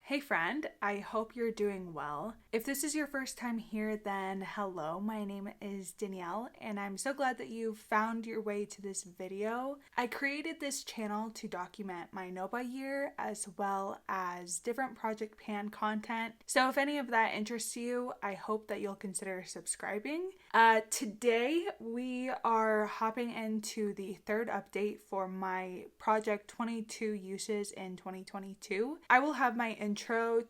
Hey friend, I hope you're doing well. If this is your first time here, then hello, my name is Danielle, and I'm so glad that you found your way to this video. I created this channel to document my Nova year as well as different Project Pan content. So if any of that interests you, I hope that you'll consider subscribing. Today we are hopping into the third update for my Project 22 uses in 2022. I will have my intro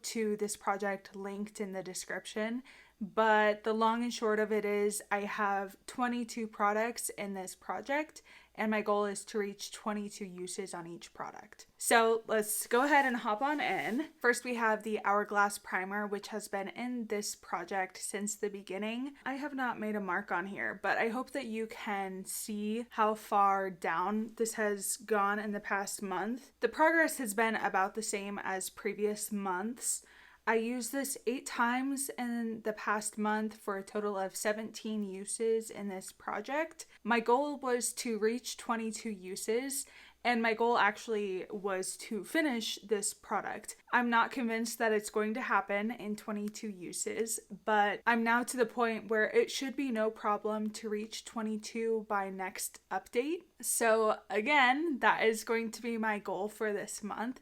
to this project linked in the description, but the long and short of it is I have 22 products in this project and my goal is to reach 22 uses on each product. So let's go ahead and hop on in. First we have the Hourglass Primer, which has been in this project since the beginning. I have not made a mark on here, but I hope that you can see how far down this has gone in the past month. The progress has been about the same as previous months. I used this 8 times in the past month for a total of 17 uses in this project. My goal was to reach 22 uses, and my goal actually was to finish this product. I'm not convinced that it's going to happen in 22 uses, but I'm now to the point where it should be no problem to reach 22 by next update. So again, that is going to be my goal for this month,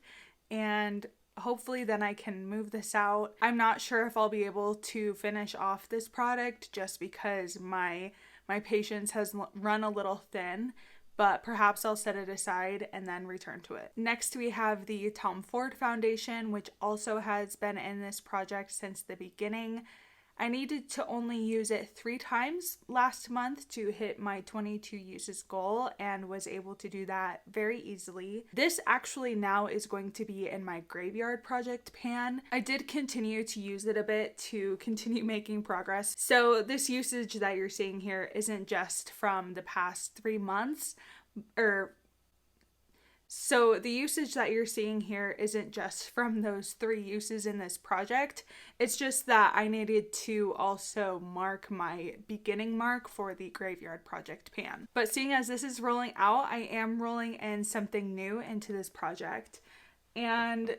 and hopefully then I can move this out. I'm not sure if I'll be able to finish off this product just because my patience has run a little thin, but perhaps I'll set it aside and then return to it. Next we have the Tom Ford foundation, which also has been in this project since the beginning. I needed to only use it 3 times last month to hit my 22 uses goal and was able to do that very easily. This actually now is going to be in my graveyard project pan. I did continue to use it a bit to continue making progress. So this usage that you're seeing here isn't just from the past 3 months, So the usage that you're seeing here isn't just from those 3 uses in this project. It's just that I needed to also mark my beginning mark for the graveyard project pan. But seeing as this is rolling out, I am rolling in something new into this project. And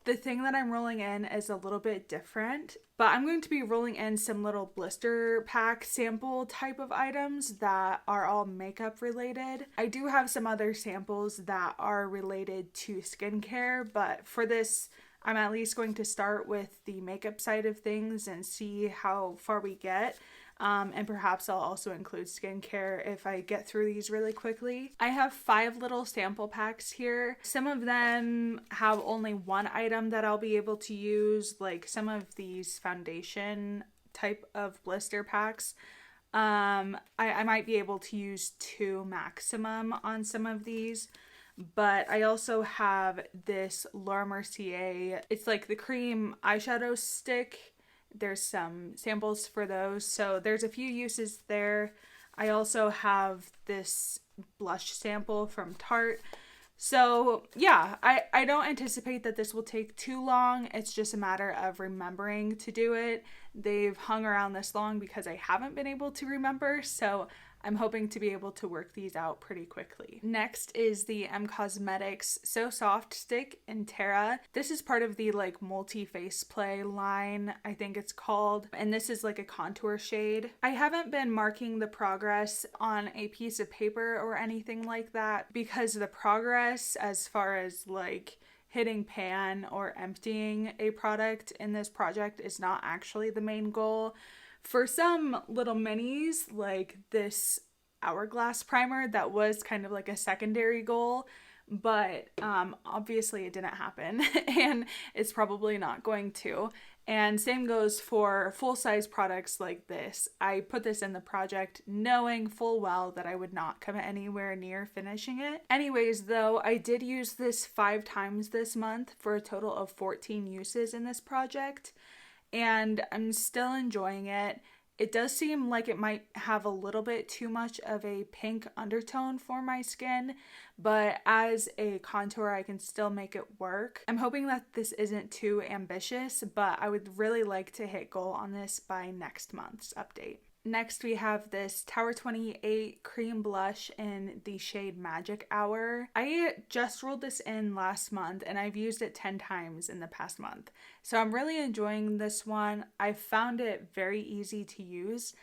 the thing that I'm rolling in is a little bit different, but I'm going to be rolling in some little blister pack sample type of items that are all makeup related. I do have some other samples that are related to skincare, but for this, I'm at least going to start with the makeup side of things and see how far we get. And perhaps I'll also include skincare if I get through these really quickly. I have 5 little sample packs here. Some of them have only 1 item that I'll be able to use, like some of these foundation type of blister packs. I might be able to use 2 maximum on some of these. But I also have this Laura Mercier, it's like the cream eyeshadow stick. There's some samples for those, so there's a few uses there. I also have this blush sample from Tarte. So yeah, I don't anticipate that this will take too long. It's just a matter of remembering to do it. They've hung around this long because I haven't been able to remember, so I'm hoping to be able to work these out pretty quickly. Next is the M Cosmetics So Soft Stick in Terra. This is part of the like multi-face play line, I think it's called, and this is like a contour shade. I haven't been marking the progress on a piece of paper or anything like that because the progress as far as like hitting pan or emptying a product in this project is not actually the main goal. For some little minis like this Hourglass Primer, that was kind of like a secondary goal, but obviously it didn't happen and it's probably not going to. And same goes for full-size products like this. I put this in the project knowing full well that I would not come anywhere near finishing it. Anyways, though, I did use this 5 times this month for a total of 14 uses in this project, and I'm still enjoying it. It does seem like it might have a little bit too much of a pink undertone for my skin, but as a contour, I can still make it work. I'm hoping that this isn't too ambitious, but I would really like to hit goal on this by next month's update. Next, we have this Tower 28 cream blush in the shade Magic Hour. I just rolled this in last month and I've used it 10 times in the past month. So I'm really enjoying this one. I found it very easy to use.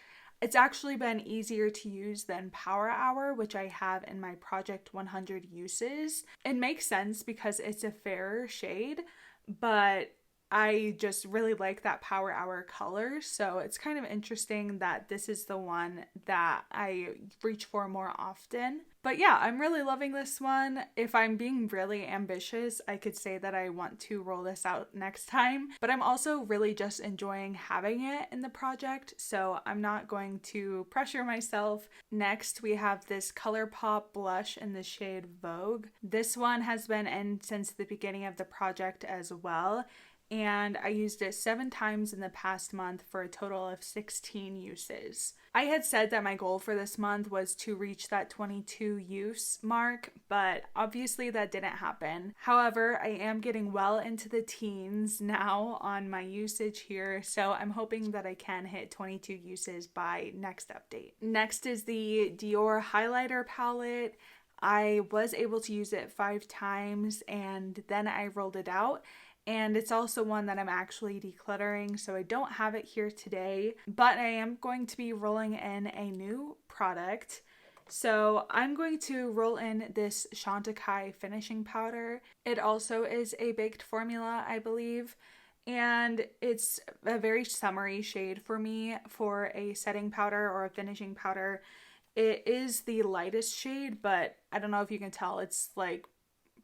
It's actually been easier to use than Power Hour, which I have in my Project 100 uses. It makes sense because it's a fairer shade, but I just really like that Power Hour color, so it's kind of interesting that this is the one that I reach for more often. But yeah, I'm really loving this one. If I'm being really ambitious, I could say that I want to roll this out next time, but I'm also really just enjoying having it in the project, so I'm not going to pressure myself. Next, we have this ColourPop blush in the shade Vogue. This one has been in since the beginning of the project as well, and I used it 7 times in the past month for a total of 16 uses. I had said that my goal for this month was to reach that 22 use mark, but obviously that didn't happen. However, I am getting well into the teens now on my usage here, so I'm hoping that I can hit 22 uses by next update. Next is the Dior highlighter palette. I was able to use it 5 times and then I rolled it out. And it's also one that I'm actually decluttering, so I don't have it here today, but I am going to be rolling in a new product. So I'm going to roll in this Chantecaille finishing powder. It also is a baked formula, I believe, and it's a very summery shade for me for a setting powder or a finishing powder. It is the lightest shade, but I don't know if you can tell, it's like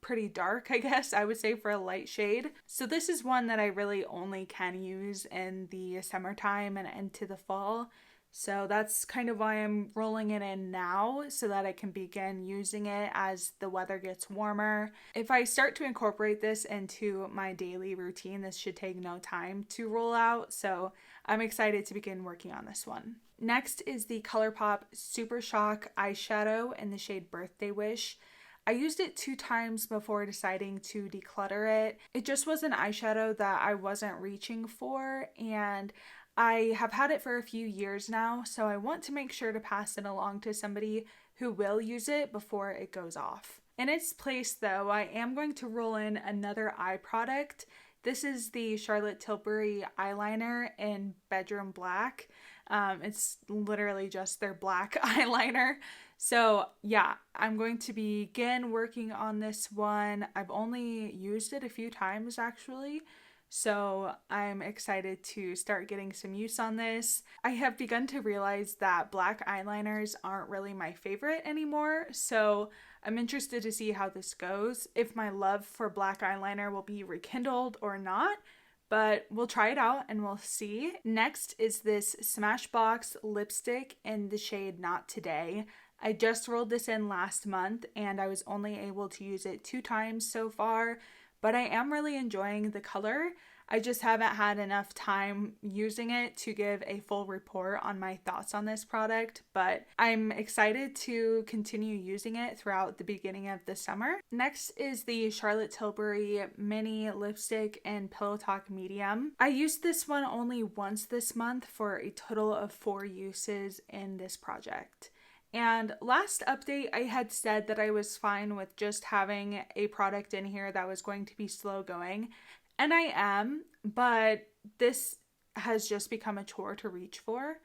pretty dark, I guess I would say, for a light shade. So this is one that I really only can use in the summertime and into the fall. So that's kind of why I'm rolling it in now, so that I can begin using it as the weather gets warmer. If I start to incorporate this into my daily routine, this should take no time to roll out. So I'm excited to begin working on this one. Next is the ColourPop Super Shock eyeshadow in the shade Birthday Wish. I used it 2 times before deciding to declutter it. It just was an eyeshadow that I wasn't reaching for, and I have had it for a few years now, so I want to make sure to pass it along to somebody who will use it before it goes off. In its place though, I am going to roll in another eye product. This is the Charlotte Tilbury eyeliner in Bedroom Black. It's literally just their black eyeliner. So yeah, I'm going to begin working on this one. I've only used it a few times actually, so I'm excited to start getting some use on this. I have begun to realize that black eyeliners aren't really my favorite anymore, so I'm interested to see how this goes, if my love for black eyeliner will be rekindled or not. But we'll try it out and we'll see. Next is this Smashbox lipstick in the shade Not Today. I just rolled this in last month and I was only able to use it 2 times so far, but I am really enjoying the color. I just haven't had enough time using it to give a full report on my thoughts on this product, but I'm excited to continue using it throughout the beginning of the summer. Next is the Charlotte Tilbury mini lipstick in Pillow Talk Medium. I used this one only once this month for a total of 4 uses in this project. And last update, I had said that I was fine with just having a product in here that was going to be slow going. And I am, but this has just become a chore to reach for.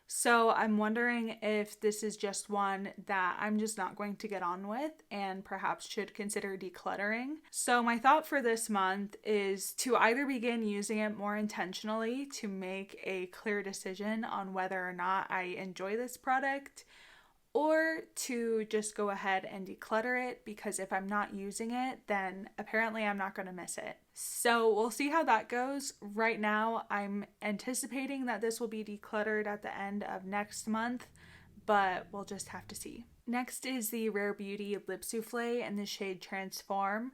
So I'm wondering if this is just one that I'm just not going to get on with and perhaps should consider decluttering. So my thought for this month is to either begin using it more intentionally to make a clear decision on whether or not I enjoy this product, or to just go ahead and declutter it, because if I'm not using it, then apparently I'm not going to miss it. So we'll see how that goes. Right now, I'm anticipating that this will be decluttered at the end of next month, but we'll just have to see. Next is the Rare Beauty Lip Souffle in the shade Transform.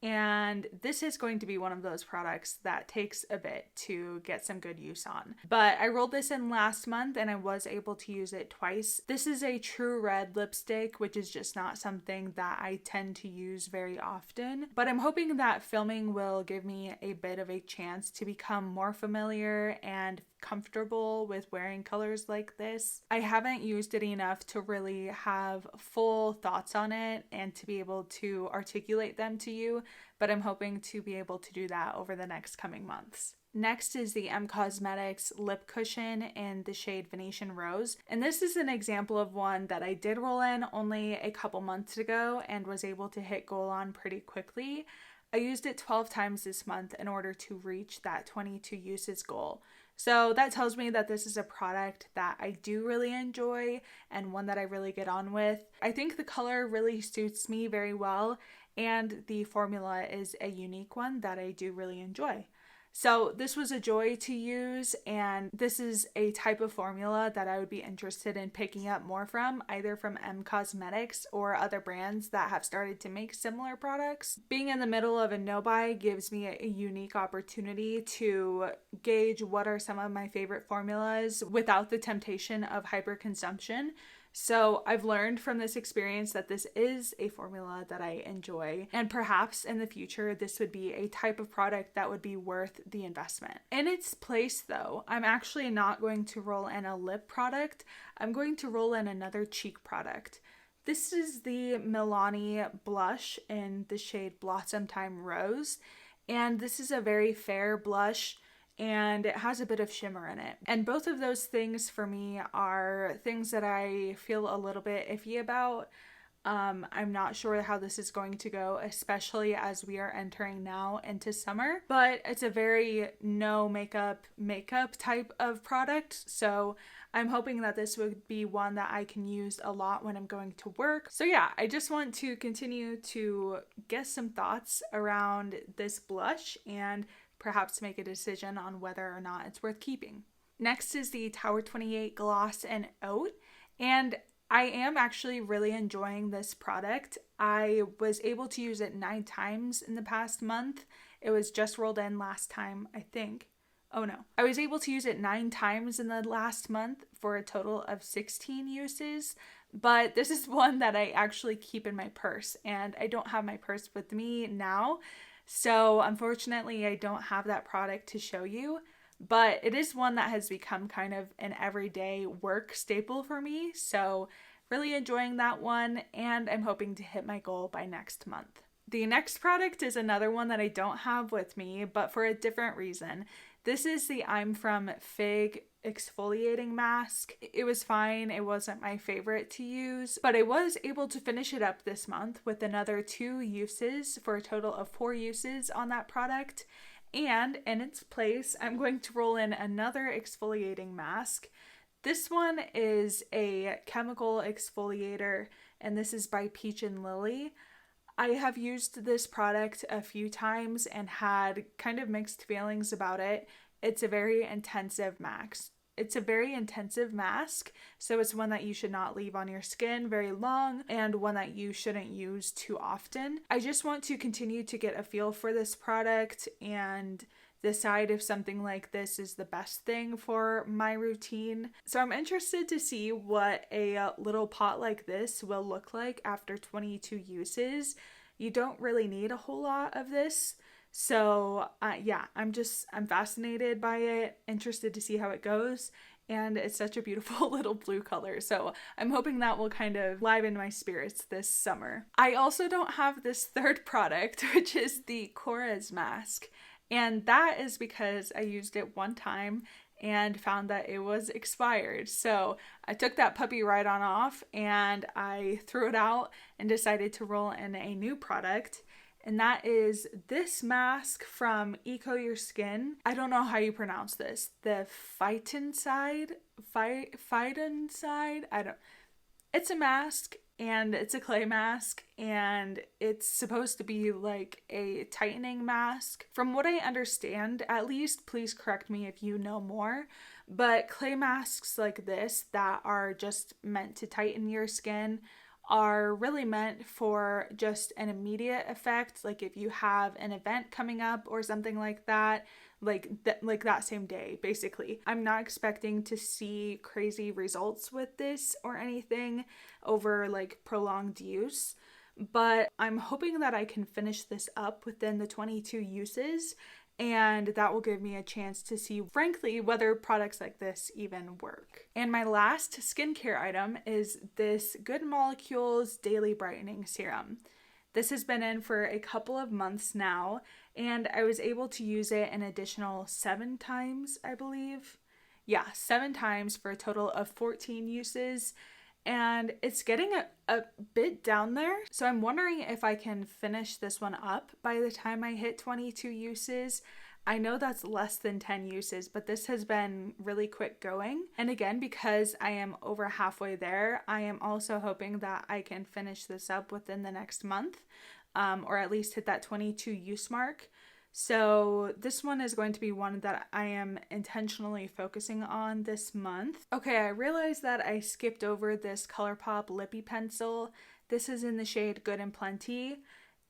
And this is going to be one of those products that takes a bit to get some good use on. But I rolled this in last month and I was able to use it twice. This is a true red lipstick, which is just not something that I tend to use very often. But I'm hoping that filming will give me a bit of a chance to become more familiar and comfortable with wearing colors like this. I haven't used it enough to really have full thoughts on it and to be able to articulate them to you, but I'm hoping to be able to do that over the next coming months. Next is the M Cosmetics lip cushion in the shade Venetian Rose. And this is an example of one that I did roll in only a couple months ago and was able to hit goal on pretty quickly. I used it 12 times this month in order to reach that 22 uses goal. So that tells me that this is a product that I do really enjoy and one that I really get on with. I think the color really suits me very well, and the formula is a unique one that I do really enjoy. So this was a joy to use, and this is a type of formula that I would be interested in picking up more from, either from M Cosmetics or other brands that have started to make similar products. Being in the middle of a no-buy gives me a unique opportunity to gauge what are some of my favorite formulas without the temptation of hyperconsumption. So I've learned from this experience that this is a formula that I enjoy, and perhaps in the future this would be a type of product that would be worth the investment. In its place though, I'm actually not going to roll in a lip product, I'm going to roll in another cheek product. This is the Milani blush in the shade Blossom Time Rose, and this is a very fair blush and it has a bit of shimmer in it. And both of those things for me are things that I feel a little bit iffy about. I'm not sure how this is going to go, especially as we are entering now into summer, but it's a very no makeup type of product. So I'm hoping that this would be one that I can use a lot when I'm going to work. So yeah, I just want to continue to get some thoughts around this blush and perhaps make a decision on whether or not it's worth keeping. Next is the Tower 28 Gloss and Oat, and I am actually really enjoying this product. I was able to use it 9 times in the past month. It was just rolled in last time, I think. Oh no. I was able to use it 9 times in the last month for a total of 16 uses, but this is one that I actually keep in my purse, and I don't have my purse with me now. So unfortunately, I don't have that product to show you, but it is one that has become kind of an everyday work staple for me. So really enjoying that one, and I'm hoping to hit my goal by next month. The next product is another one that I don't have with me, but for a different reason. This is the I'm From Fig exfoliating mask. It was fine. It wasn't my favorite to use, but I was able to finish it up this month with another 2 uses for a total of 4 uses on that product. And in its place, I'm going to roll in another exfoliating mask. This one is a chemical exfoliator, and this is by Peach and Lily. I have used this product a few times and had kind of mixed feelings about it. It's a very intensive mask. So it's one that you should not leave on your skin very long and one that you shouldn't use too often. I just want to continue to get a feel for this product and decide if something like this is the best thing for my routine. So I'm interested to see what a little pot like this will look like after 22 uses. You don't really need a whole lot of this. So yeah, I'm fascinated by it, interested to see how it goes. And it's such a beautiful little blue color. So I'm hoping that will kind of liven my spirits this summer. I also don't have this third product, which is the Korres mask. And that is because I used it one time and found that it was expired. So I took that puppy right on off and I threw it out and decided to roll in a new product. And that is this mask from Eco Your Skin. I don't know how you pronounce this. The Phytoncide? It's a mask, and it's a clay mask, and it's supposed to be like a tightening mask. From what I understand, at least, please correct me if you know more, but clay masks like this that are just meant to tighten your skin are really meant for just an immediate effect, like if you have an event coming up or something like that, like that same day basically. I'm not expecting to see crazy results with this or anything over like prolonged use, but I'm hoping that I can finish this up within the 22 uses, and that will give me a chance to see, frankly, whether products like this even work. And my last skincare item is this Good Molecules Daily Brightening Serum. This has been in for a couple of months now, and I was able to use it an additional 7 times, I believe. Yeah, 7 times for a total of 14 uses. And it's getting a bit down there. So I'm wondering if I can finish this one up by the time I hit 22 uses. I know that's less than 10 uses, but this has been really quick going. And again, because I am over halfway there, I am also hoping that I can finish this up within the next month, or at least hit that 22 use mark. So this one is going to be one that I am intentionally focusing on this month. Okay, I realized that I skipped over this ColourPop Lippy Pencil. This is in the shade Good and Plenty.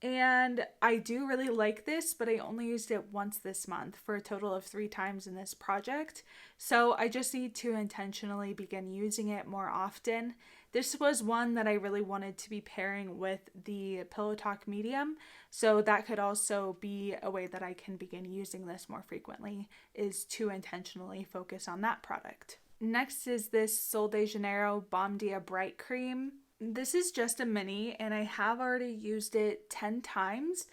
And I do really like this, but I only used it once this month for a total of 3 times in this project. So I just need to intentionally begin using it more often. This was one that I really wanted to be pairing with the Pillow Talk Medium, so that could also be a way that I can begin using this more frequently, is to intentionally focus on that product. Next is this Sol de Janeiro Balm Dia Bright Cream. This is just a mini, and I have already used it 10 times,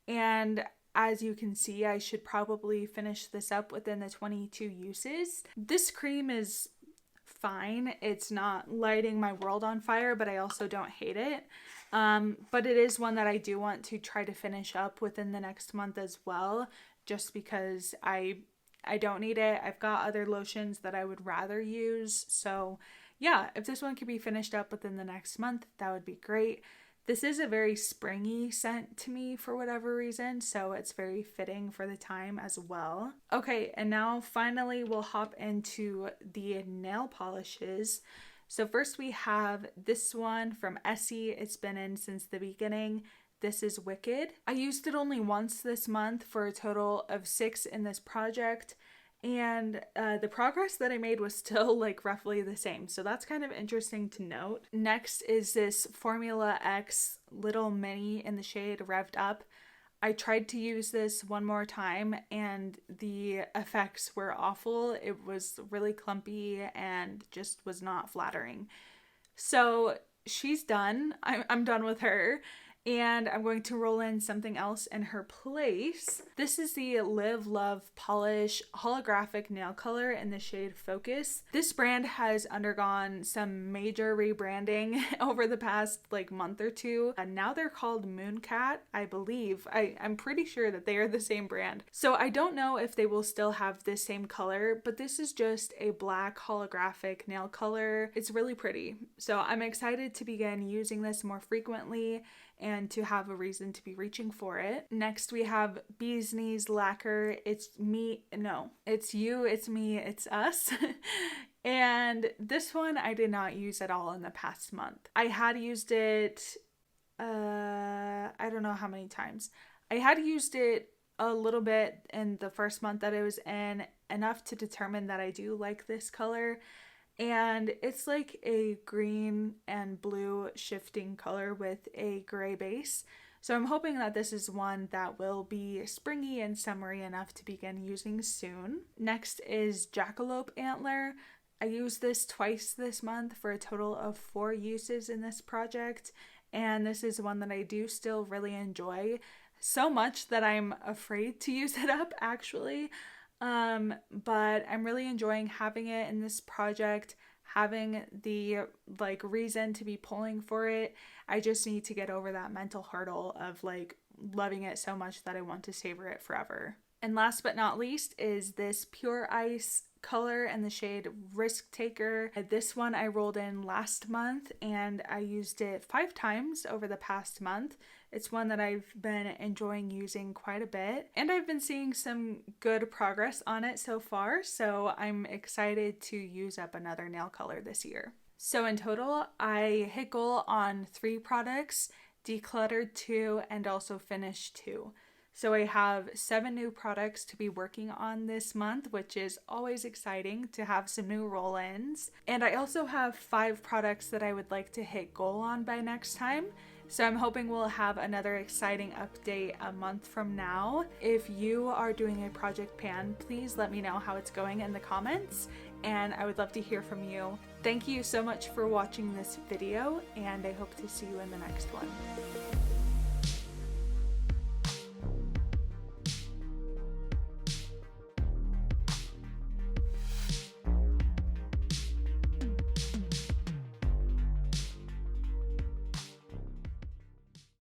and as you can see, I should probably finish this up within the 22 uses. This cream is fine. It's not lighting my world on fire, but I also don't hate it. But it is one that I do want to try to finish up within the next month as well, just because I don't need it. I've got other lotions that I would rather use. So yeah, if this one could be finished up within the next month, that would be great. This is a very springy scent to me for whatever reason, so it's very fitting for the time as well. Okay, and now finally we'll hop into the nail polishes. So first we have this one from Essie. It's been in since the beginning. This is Wicked. I used it only once this month for a total of 6 in this project. And the progress that I made was still like roughly the same. So that's kind of interesting to note. Next is this Formula X Little Mini in the shade Revved Up. I tried to use this one more time and the effects were awful. It was really clumpy and just was not flattering. So she's done. I'm done with her. And I'm going to roll in something else in her place. This is the Live Love Polish holographic nail color in the shade Focus. This brand has undergone some major rebranding over the past like month or two. And now they're called Mooncat, I believe. I'm pretty sure that they are the same brand. So I don't know if they will still have this same color, but this is just a black holographic nail color. It's really pretty. So I'm excited to begin using this more frequently and to have a reason to be reaching for it. Next we have Bee's Knees Lacquer. It's me, no, it's you, it's me, it's us. And this one I did not use at all in the past month. I had used it, I don't know how many times. I had used it a little bit in the first month that I was in, enough to determine that I do like this color. And it's like a green and blue shifting color with a gray base. So I'm hoping that this is one that will be springy and summery enough to begin using soon. Next is Jackalope Antler. I used this twice this month for a total of 4 uses in this project. And this is one that I do still really enjoy. So much that I'm afraid to use it up actually. But I'm really enjoying having it in this project, having the like reason to be pulling for it. I just need to get over that mental hurdle of like loving it so much that I want to savor it forever. And last but not least is this Pure Ice color in the shade Risk Taker. This one I rolled in last month and I used it 5 times over the past month. It's one that I've been enjoying using quite a bit, and I've been seeing some good progress on it so far, so I'm excited to use up another nail color this year. So in total, I hit goal on 3 products, decluttered 2, and also finished 2. So I have 7 new products to be working on this month, which is always exciting to have some new roll-ins. And I also have 5 products that I would like to hit goal on by next time. So I'm hoping we'll have another exciting update a month from now. If you are doing a project pan, please let me know how it's going in the comments, and I would love to hear from you. Thank you so much for watching this video, and I hope to see you in the next one.